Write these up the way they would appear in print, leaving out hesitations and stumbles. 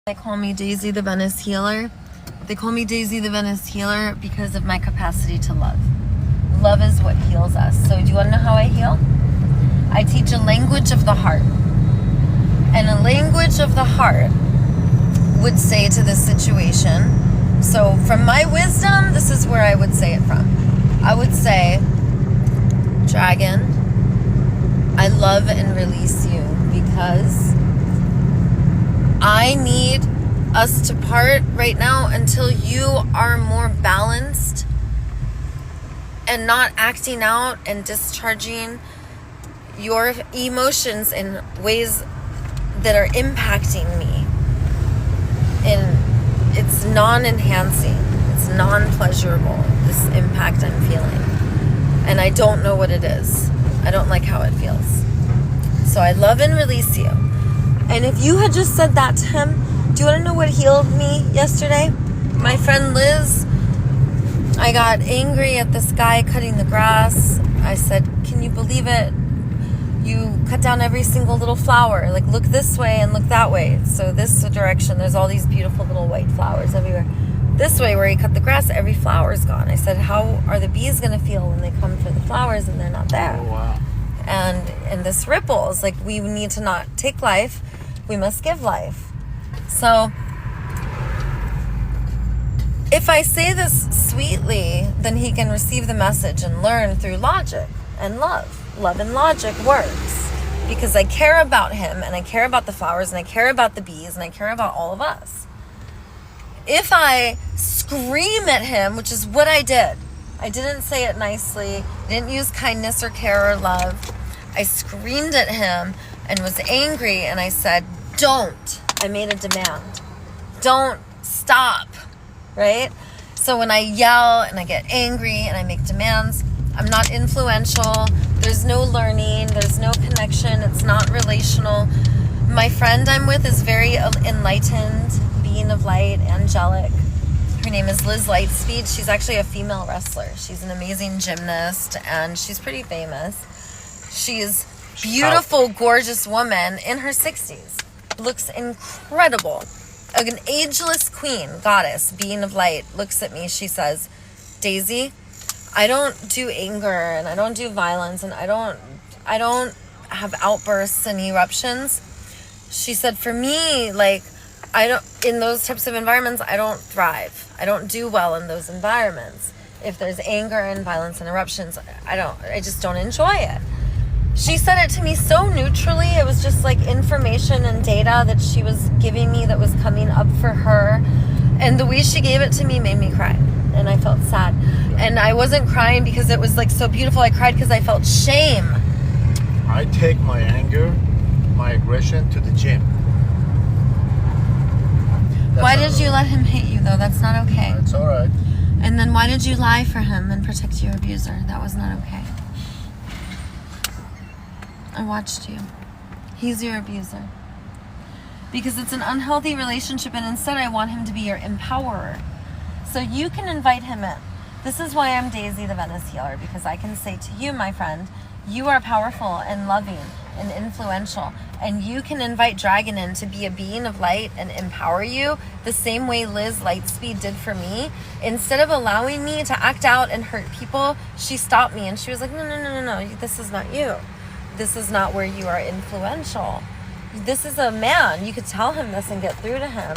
They call me Daisy the Venice Healer. They call me Daisy the Venice Healer because of my capacity to love. Love is what heals us. So do you want to know how I heal? I teach a language of the heart. And a language of the heart would say to this situation, so from my wisdom, this is where I would say it from. I would say, Dragon, I love and release you because I need us to part right now until you are more balanced and not acting out and discharging your emotions in ways that are impacting me. And it's non-enhancing. It's non-pleasurable, this impact I'm feeling. And I don't know what it is. I don't like how it feels. So I love and release you. And if you had just said that to him, do you want to know what healed me yesterday? My friend Liz, I got angry at this guy cutting the grass. I said, can you believe it? You cut down every single little flower. Like, look this way and look that way. So this direction, there's all these beautiful little white flowers everywhere. This way, where you cut the grass, every flower is gone. I said, how are the bees going to feel when they come for the flowers and they're not there? Oh, wow. And this ripples. Like, we need to not take life. We must give life. So if I say this sweetly, then he can receive the message and learn through logic and love. Love and logic works because I care about him and I care about the flowers and I care about the bees and I care about all of us. If I scream at him, which is what I did, I didn't say it nicely, didn't use kindness or care or love. I screamed at him and was angry and I said, don't. I made a demand. Don't stop, right? So when I yell and I get angry and I make demands, I'm not influential. There's no learning. There's no connection. It's not relational. My friend I'm with is very enlightened, being of light, angelic. Her name is Liz Lightspeed. She's actually a female wrestler. She's an amazing gymnast and she's pretty famous. She's beautiful, gorgeous woman in her 60s. Looks incredible. An ageless queen, goddess, being of light, looks at me. She says, Daisy, I don't do anger and I don't do violence and I don't have outbursts and eruptions. She said, for me, like, in those types of environments, I don't thrive. I don't do well in those environments. If there's anger and violence and eruptions, I just don't enjoy it. She said it to me so neutrally. It was just like information and data that she was giving me that was coming up for her. And the way she gave it to me made me cry. And I felt sad. And I wasn't crying because it was like so beautiful. I cried because I felt shame. I take my anger, my aggression to the gym. Why did you let him hit you though? That's not okay. It's all right. And then why did you lie for him and protect your abuser? That was not okay. I watched you. He's your abuser. Because it's an unhealthy relationship and instead I want him to be your empowerer. So you can invite him in. This is why I'm Daisy the Venice Healer, because I can say to you, my friend, you are powerful and loving and influential. And you can invite Dragon in to be a being of light and empower you the same way Liz Lightspeed did for me. Instead of allowing me to act out and hurt people, she stopped me and she was like, no, this is not you. This is not where you are influential. This is a man. You could tell him this and get through to him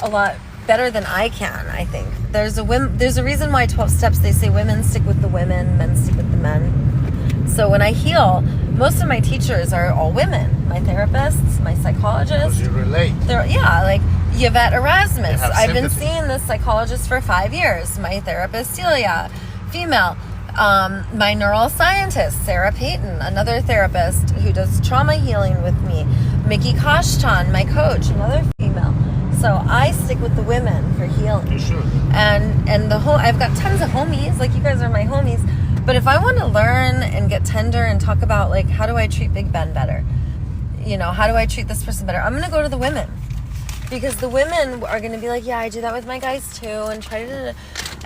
a lot better than I can, I think. There's a reason why 12 steps, they say women stick with the women, men stick with the men. So when I heal, most of my teachers are all women. My therapists, my psychologists. Because you relate. Like Yvette Erasmus. I've been sympathy. seeing this psychologist for 5 years. My therapist, Celia, female. My neuroscientist, Sarah Payton, another therapist who does trauma healing with me. Mickey Kashtan, my coach, another female. So I stick with the women for healing. You should. And I've got tons of homies, like you guys are my homies. But if I want to learn and get tender and talk about like how do I treat Big Ben better? You know, how do I treat this person better? I'm gonna go to the women. Because the women are gonna be like, yeah, I do that with my guys too, and try to.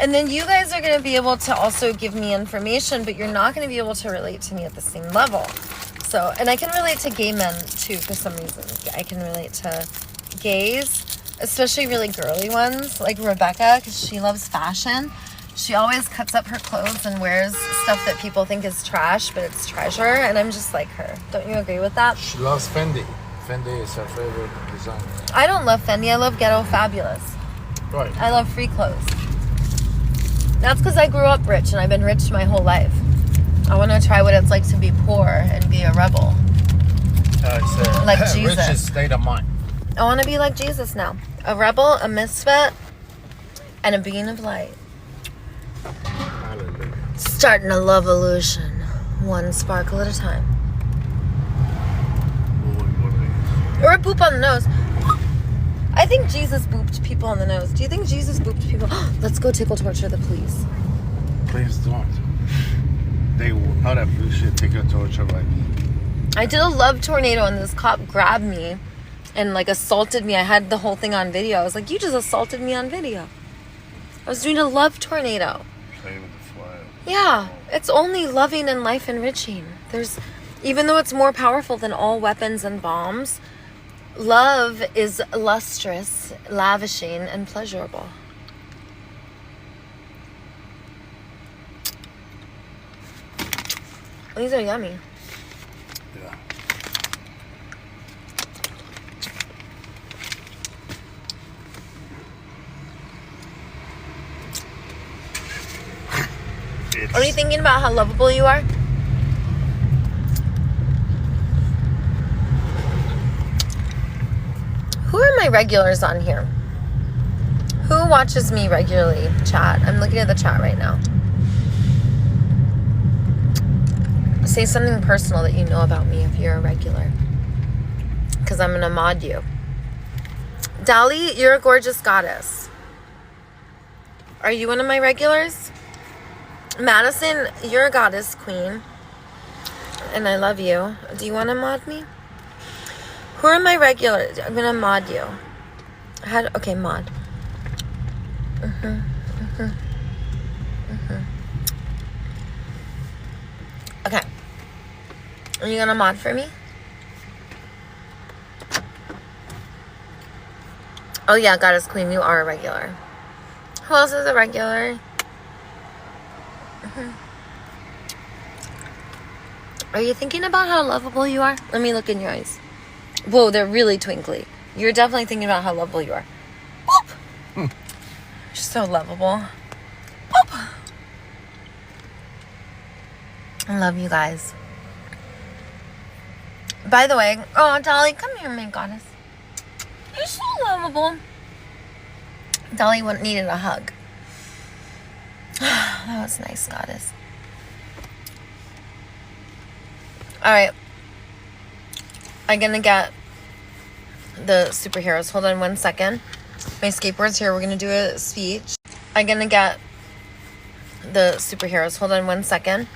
And then you guys are going to be able to also give me information, but you're not going to be able to relate to me at the same level. So, and I can relate to gay men too for some reason. I can relate to gays especially really girly ones, like Rebecca, because she loves fashion. She always cuts up her clothes and wears stuff that people think is trash, but it's treasure. And I'm just like her. Don't you agree with that? She loves Fendi. Fendi is her favorite designer. I don't love Fendi. I love Ghetto Fabulous. Right. I love free clothes. That's because I grew up rich and I've been rich my whole life. I want to try what it's like to be poor and be a rebel. It's Like Jesus. richest state of mind. I want to be like Jesus now. A rebel, a misfit, and a being of light. Hallelujah. Starting a love illusion, one sparkle at a time. Or a boop on the nose. I think Jesus booped people on the nose. Do you think Jesus booped people? Let's go tickle torture the police. Please don't. They will not appreciate tickle torture like me. I did a love tornado and this cop grabbed me and like assaulted me. I had the whole thing on video. I was like, you just assaulted me on video. I was doing a love tornado. Play with the fire. Yeah, it's only loving and life enriching. Even though it's more powerful than all weapons and bombs, love is lustrous, lavishing, and pleasurable. These are yummy. Yeah. Are you thinking about how lovable you are? Who are my regulars on here? Who watches me regularly? Chat. I'm looking at the chat right now. Say something personal that you know about me if you're a regular. Because I'm going to mod you. Dolly, you're a gorgeous goddess. Are you one of my regulars? Madison, you're a goddess queen. And I love you. Do you want to mod me? Who are my regulars? I'm going to mod you. Okay, mod. Okay. Are you going to mod for me? Oh yeah, goddess queen, you are a regular. Who else is a regular? Are you thinking about how lovable you are? Let me look in your eyes. Whoa, they're really twinkly. You're definitely thinking about how lovable you are. Boop! You're so lovable. Boop! I love you guys. By the way, oh, Dolly, come here, my goddess. You're so lovable. Dolly needed a hug. That was nice, goddess. Alright. I'm gonna get the superheroes. Hold on 1 second. My skateboard's here. We're gonna do a speech. I'm gonna get the superheroes. Hold on 1 second.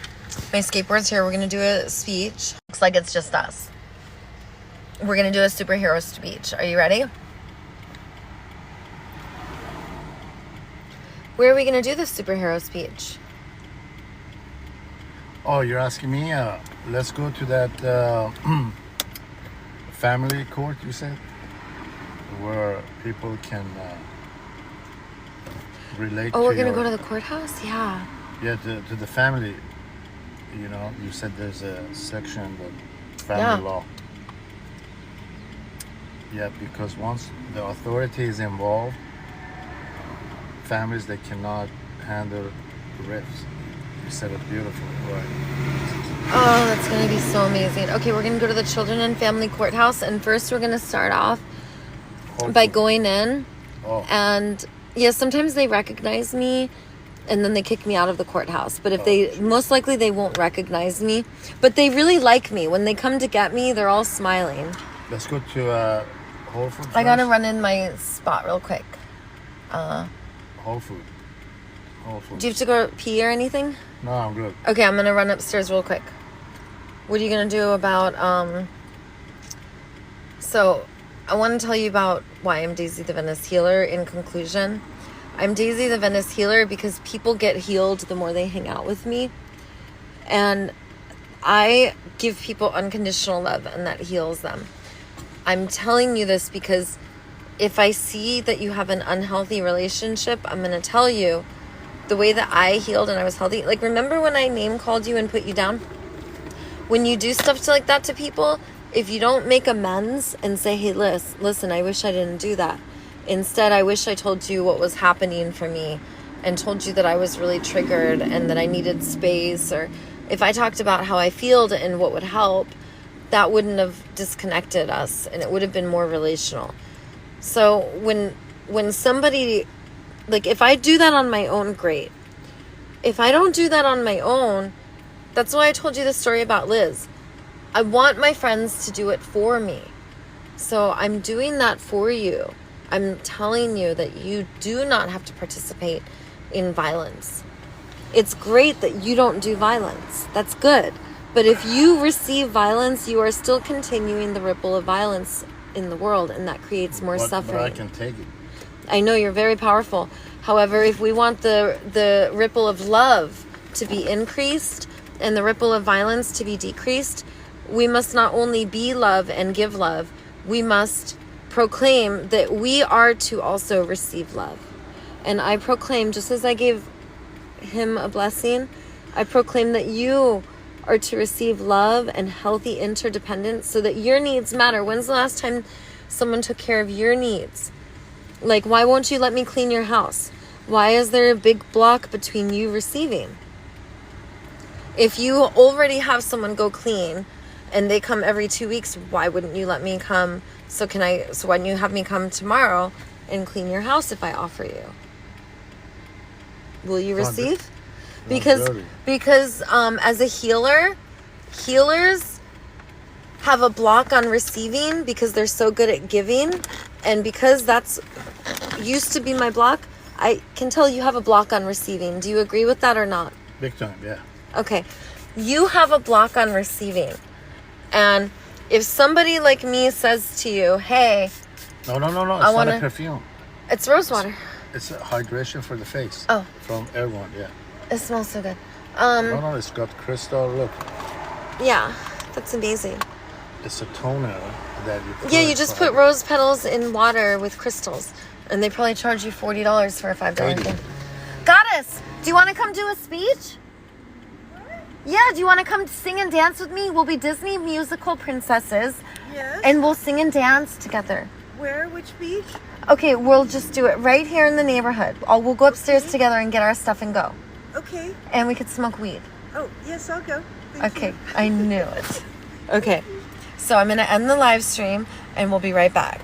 My skateboard's here. We're gonna do a speech. Looks like it's just us. We're gonna do a superhero speech. Are you ready? Where are we gonna do the superhero speech? Oh, you're asking me? Let's go to that family court, you said? Where people can relate to Oh, we're gonna go to the courthouse? Yeah. Yeah, to the family. You know, you said there's a section that family law. Yeah, because once the authority is involved, families, they cannot handle rifts. You said it beautifully, right? Oh, that's going to be so amazing. Okay, we're going to go to the Children and Family Courthouse. And first, we're going to start off by going in. Oh. And, yeah, sometimes they recognize me, and then they kick me out of the courthouse. But if most likely they won't recognize me. But they really like me. When they come to get me, they're all smiling. Let's go to Whole Foods. I got to run in my spot real quick. Whole Foods. Do you have to go pee or anything? No, I'm good. Okay, I'm going to run upstairs real quick. What are you going to do about, so I want to tell you about why I'm Daisy the Venice Healer in conclusion. I'm Daisy the Venice Healer because people get healed the more they hang out with me. And I give people unconditional love and that heals them. I'm telling you this because if I see that you have an unhealthy relationship, I'm going to tell you the way that I healed and I was healthy. Like, remember when I name called you and put you down? When you do stuff like that to people, if you don't make amends and say, hey, listen, I wish I didn't do that. Instead, I wish I told you what was happening for me and told you that I was really triggered and that I needed space. Or if I talked about how I feel and what would help, that wouldn't have disconnected us and it would have been more relational. So when somebody, like, if I do that on my own, great. If I don't do that on my own, that's why I told you the story about Liz. I want my friends to do it for me. So I'm doing that for you. I'm telling you that you do not have to participate in violence. It's great that you don't do violence. That's good. But if you receive violence, you are still continuing the ripple of violence in the world, and that creates more suffering. But I can take it. I know you're very powerful. However, if we want the ripple of love to be increased and the ripple of violence to be decreased, we must not only be love and give love, we must proclaim that we are to also receive love. And I proclaim, just as I gave him a blessing, I proclaim that you are to receive love and healthy interdependence so that your needs matter. When's the last time someone took care of your needs? Like, why won't you let me clean your house? Why is there a big block between you receiving? If you already have someone go clean and they come every 2 weeks, why wouldn't you let me come? So why don't you have me come tomorrow and clean your house if I offer you? Will you receive? Because as a healer, healers have a block on receiving because they're so good at giving. And because that's used to be my block, I can tell you have a block on receiving. Do you agree with that or not? Big time, yeah. Okay. You have a block on receiving. And if somebody like me says to you, hey... No. It's not a perfume. It's rose water. It's a hydration for the face. Oh. From everyone, yeah. It smells so good. No, it's got crystal, look. Yeah, that's amazing. It's a toner that you put... Yeah, you just put rose petals in water with crystals. And they probably charge you $40 for a $5 thing. Goddess, do you want to come do a speech? Yeah, do you want to come sing and dance with me? We'll be Disney musical princesses. Yes. And we'll sing and dance together. Where? Which beach? Okay, we'll just do it right here in the neighborhood. We'll go upstairs together and get our stuff and go. Okay. And we could smoke weed. Oh, yes, I'll go. Thank Okay, you. I knew it. Okay, so I'm going to end the live stream and we'll be right back.